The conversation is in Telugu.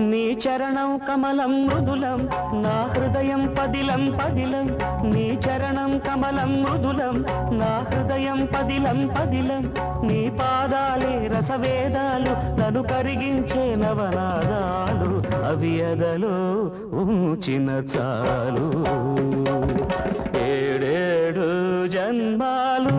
నీ చరణం కమలం మృదులం నా హృదయం పదిలం పదిలం నీ చరణం కమలం మృదులం నా హృదయం పదిలం పదిలం నీ పాదాలే రసవేదాలు నన్ను కరిగించే నవనాదాలు అవి ఎదలో ఉంచిన చాలు ఏడేడు జన్మాలు